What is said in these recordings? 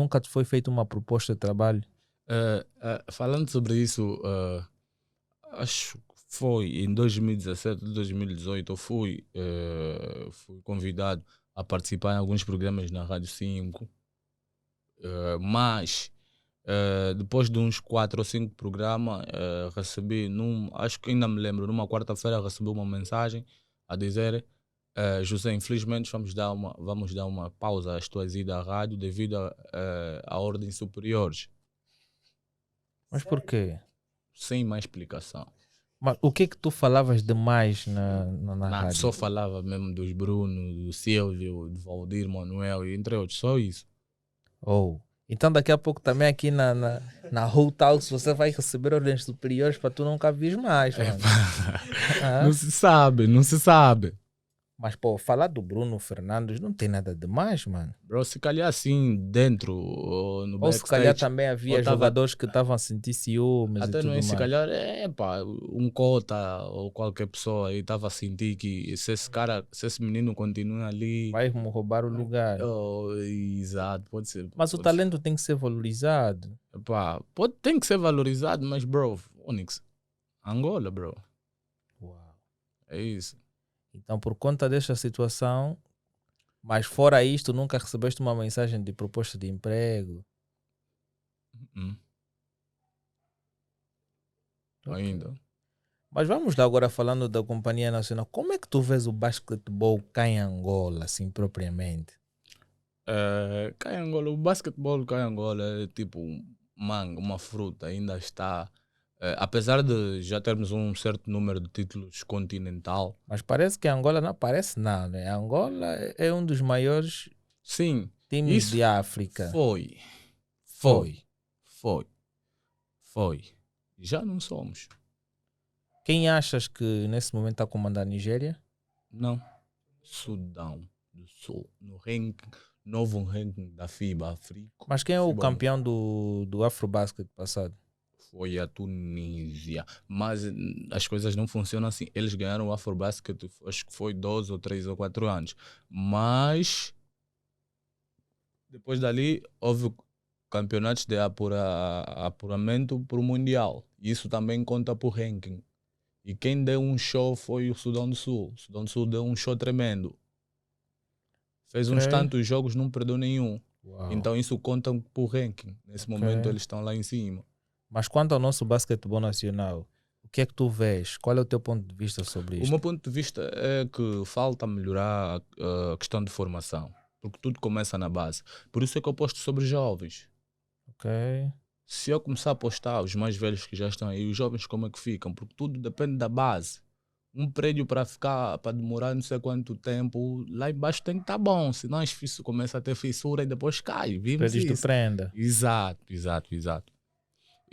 nunca te foi feita uma proposta de trabalho? Falando sobre isso, acho que foi em 2017, 2018, eu fui convidado a participar em alguns programas na Rádio 5, mas depois de uns 4 ou 5 programas, recebi, acho que ainda me lembro, numa quarta-feira recebi uma mensagem a dizer: José, infelizmente vamos dar uma pausa às tuas idas à rádio devido a ordens superiores. Mas por quê? Sem mais explicação. Mas o que é que tu falavas demais na rádio? Só falava mesmo dos Bruno, do Silvio, do Valdir, Manuel, entre outros, só isso. Então daqui a pouco também aqui na Whole Talks você vai receber ordens superiores para tu nunca vires mais, mano. Não se sabe. Mas, pô, falar do Bruno Fernandes não tem nada demais, mano. Bro, se calhar assim dentro ou no backstage. Ou se calhar também havia jogadores que estavam a sentir ciúmes até e tudo não é, mais. se calhar um cota ou qualquer pessoa aí estava a sentir que se esse menino continua ali, vai me roubar o lugar. Exato, pode ser. Mas o talento tem que ser valorizado. Tem que ser valorizado, mas bro, Onyx, Angola, bro. Uau. É isso. Então, por conta desta situação, mas fora isto, nunca recebeste uma mensagem de proposta de emprego? Okay. Ainda. Mas vamos lá agora falando da Companhia Nacional. Como é que tu vês o basquetebol cá em Angola, assim, propriamente? Cá em Angola, o basquetebol cá em Angola é tipo uma fruta, ainda está... apesar de já termos um certo número de títulos continental. Mas parece que Angola não parece não, né? Angola é um dos maiores times de África. Foi. Já não somos. Quem achas que nesse momento está a comandar a Nigéria? Não. Sudão do Sul. Novo ranking da FIBA África. Mas quem é o campeão do Afrobasket passado? Foi a Tunísia, mas as coisas não funcionam assim. Eles ganharam o Afrobasket, acho que foi 2 ou 3 ou 4 anos, mas depois dali houve campeonatos de apuramento para o Mundial. Isso também conta para o ranking. E quem deu um show foi o Sudão do Sul. O Sudão do Sul deu um show tremendo. Fez uns tantos jogos, não perdeu nenhum. Uau. Então isso conta para o ranking. Nesse momento eles estão lá em cima. Mas quanto ao nosso basquetebol nacional, o que é que tu vês? Qual é o teu ponto de vista sobre isso? O meu ponto de vista é que falta melhorar a questão de formação, porque tudo começa na base. Por isso é que eu aposto sobre jovens. Se eu começar a apostar os mais velhos que já estão aí, os jovens como é que ficam? Porque tudo depende da base. Um prédio para demorar não sei quanto tempo, lá embaixo tem que estar bom, senão as começa a ter fissura e depois cai. Vimos isso. De prenda. Exato.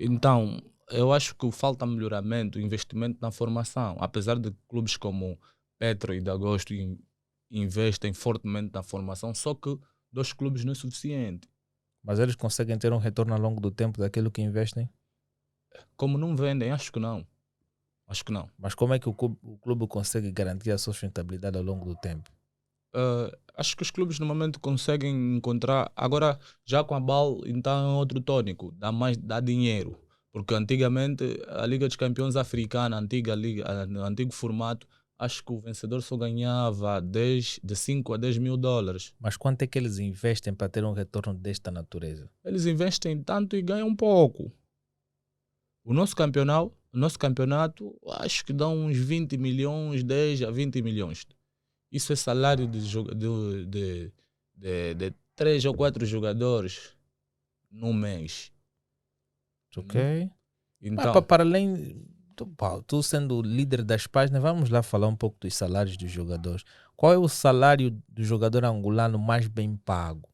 Então, eu acho que falta melhoramento, investimento na formação. Apesar de clubes como Petro e Dagosto investem fortemente na formação, só que 2 clubes não é suficiente. Mas eles conseguem ter um retorno ao longo do tempo daquilo que investem? Como não vendem, acho que não. Mas como é que o clube consegue garantir a sustentabilidade ao longo do tempo? Acho que os clubes normalmente conseguem encontrar. Agora, já com a BAL, então é outro tônico, dá dinheiro. Porque antigamente a Liga dos Campeões Africana, antigo formato, acho que o vencedor só ganhava de 5 a 10 mil dólares. Mas quanto é que eles investem para ter um retorno desta natureza? Eles investem tanto e ganham pouco. O nosso campeonato, acho que dá uns 20 milhões, 10 a 20 milhões. Isso é salário de 3 ou 4 jogadores no mês. Ok. Então, mas para além, tu sendo o líder das páginas, vamos lá falar um pouco dos salários dos jogadores. Qual é o salário do jogador angolano mais bem pago?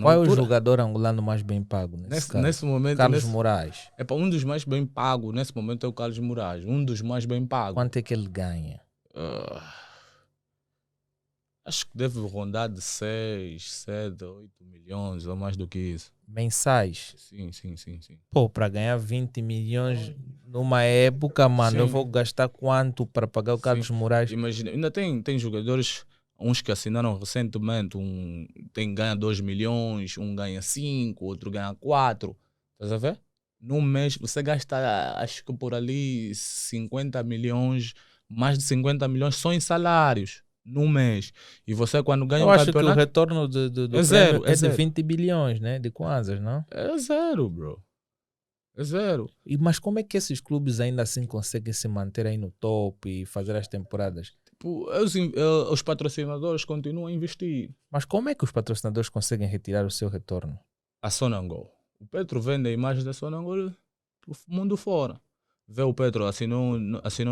Qual é o jogador angolano mais bem pago nesse momento? Carlos Moraes. Um dos mais bem pagos nesse momento é o Carlos Moraes. Um dos mais bem pagos. Quanto é que ele ganha? Acho que deve rondar de 6, 7, 8 milhões ou mais do que isso. Mensais? Sim. Pô, para ganhar 20 milhões numa época, mano, eu vou gastar quanto para pagar o Carlos Moraes? Imagina, ainda tem jogadores uns que assinaram recentemente, ganha 2 milhões, um ganha 5, outro ganha 4. Estás a ver? Num mês você gasta, acho que por ali 50 milhões, mais de 50 milhões só em salários num mês. E você quando ganha Eu um acho que o campeonato retorno do é prémio zero, é é de zero. 20 bilhões, né? De kwanzas, não? É zero, bro. É zero. Mas como é que esses clubes ainda assim conseguem se manter aí no top e fazer as temporadas? Tipo, os patrocinadores continuam a investir. Mas como é que os patrocinadores conseguem retirar o seu retorno? A Sonangol. O Petro vende a imagem da Sonangol pro mundo fora. Vê o Petro assinou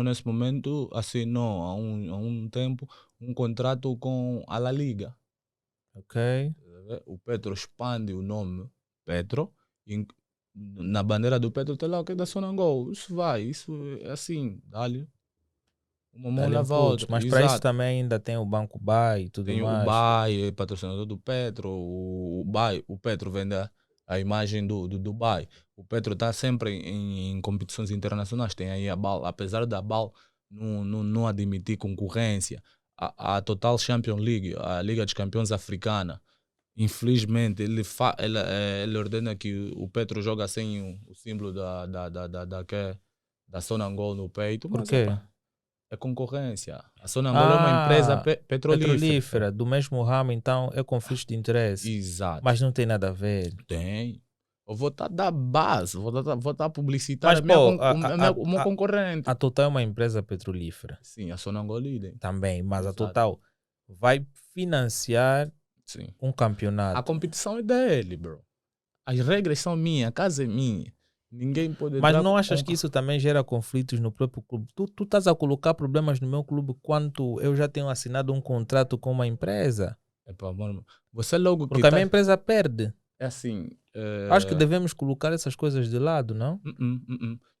nesse momento, assinou há um tempo um contrato com a La Liga. Ok? O Petro expande o nome Petro. Na bandeira do Petro tem lá o que é da Sonangol. Isso é assim, dá-lhe uma mão Dá-lhe lava a inputs. outra. Mas para isso Exato. também ainda tem o Banco Bay e tudo Tem o mais. Dubai, patrocinador do Petro, o Dubai, o Petro vende a imagem do Dubai. O Petro está sempre em competições internacionais. Tem aí a BAL, apesar da BAL não admitir concorrência. A Total Champions League, a Liga dos Campeões Africana, infelizmente ele ordena que o Petro joga sem o símbolo da Sonangol no peito. Por Mas quê? é concorrência. A Sonangol é uma empresa petrolífera. Petrolífera, do mesmo ramo, então é conflito de interesse. Exato. Mas não tem nada a ver. Tem. Eu vou estar da base, vou estar publicitário. Mas, pô, O meu concorrente. A Total é uma empresa petrolífera. Sim, a Sonangol líder. Também, mas Exato. a Total vai financiar Sim. um campeonato. A competição é dele, bro. As regras são minhas, a casa é minha. Ninguém pode Mas entrar não achas que isso também gera conflitos no próprio clube? Tu estás a colocar problemas no meu clube quando eu já tenho assinado um contrato com uma empresa? Você logo porque a minha empresa perde. É assim. Acho que devemos colocar essas coisas de lado, não?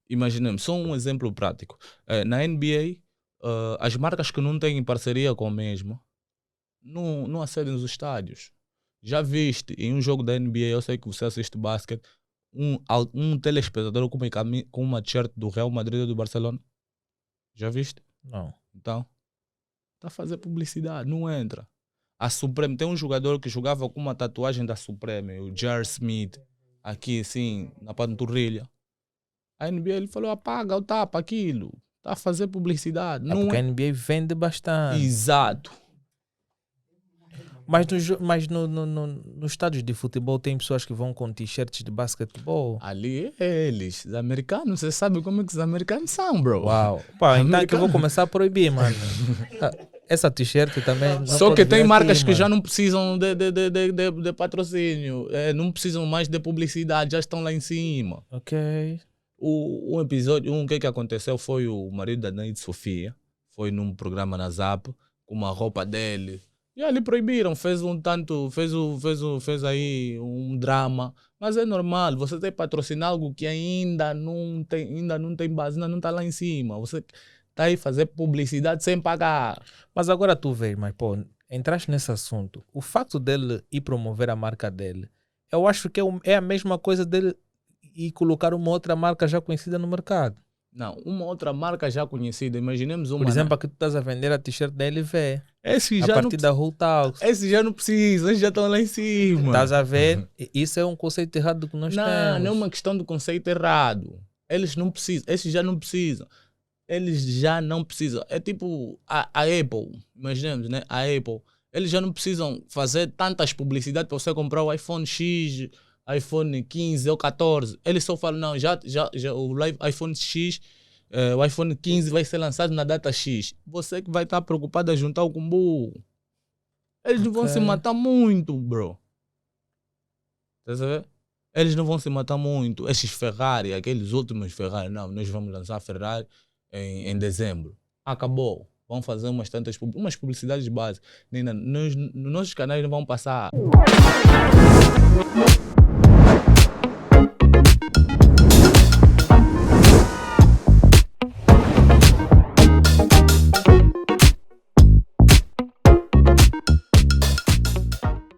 Imaginemos, só um exemplo prático. Na NBA, as marcas que não têm parceria com a mesma não acedem nos estádios. Já viste em um jogo da NBA, eu sei que você assiste basquete, um telespectador com uma t-shirt do Real Madrid ou do Barcelona? Já viste? Não. Então, está a fazer publicidade, não entra. A Supreme, tem um jogador que jogava com uma tatuagem da Supreme, o Jar Smith, aqui assim, na panturrilha. A NBA ele falou, apaga o tapa, aquilo. Está a fazer publicidade. Não porque a NBA vende bastante. Exato. Mas nos estádios de futebol tem pessoas que vão com t-shirts de basquetebol. Ali é eles. Os americanos, você sabe como é que os americanos são, bro. Uau. Pá, então é que eu vou começar a proibir, mano. Essa t-shirt também. Só que tem marcas que já não precisam de patrocínio. Não precisam mais de publicidade, já estão lá em cima. Ok. Um episódio, o que aconteceu foi o marido da Neide Sofia. Foi num programa na Zap, com uma roupa dele. E ali proibiram, fez aí um drama. Mas é normal, você tem que patrocinar algo que ainda não tem base, ainda não está lá em cima. Você está aí fazer publicidade sem pagar. Mas agora tu vês, mas pô, entraste nesse assunto. O facto dele ir promover a marca dele, eu acho que é a mesma coisa dele ir colocar uma outra marca já conhecida no mercado. Não, uma outra marca já conhecida, imaginemos uma... Por exemplo, aqui tu estás a vender a t-shirt da LV. Esse a já partir da Whole Talks. Esse já não precisa, esses já estão lá em cima. Estás a ver? Isso é um conceito errado que nós temos. Não é uma questão de conceito errado. Eles não precisam, esses já não precisam. Eles já não precisam. É tipo a Apple, imaginemos, né? A Apple. Eles já não precisam fazer tantas publicidades para você comprar o iPhone X, iPhone 15 ou 14. Eles só falam, não, já o iPhone X, o iPhone 15 vai ser lançado na data X. Você que vai estar preocupado a juntar o combo. Eles não vão se matar muito, bro. Tá sabendo? Eles não vão se matar muito. Esses Ferrari, aqueles últimos Ferrari, não, nós vamos lançar a Ferrari em dezembro. Acabou. Vamos fazer umas publicidades básicas. Nos nossos canais não vão passar.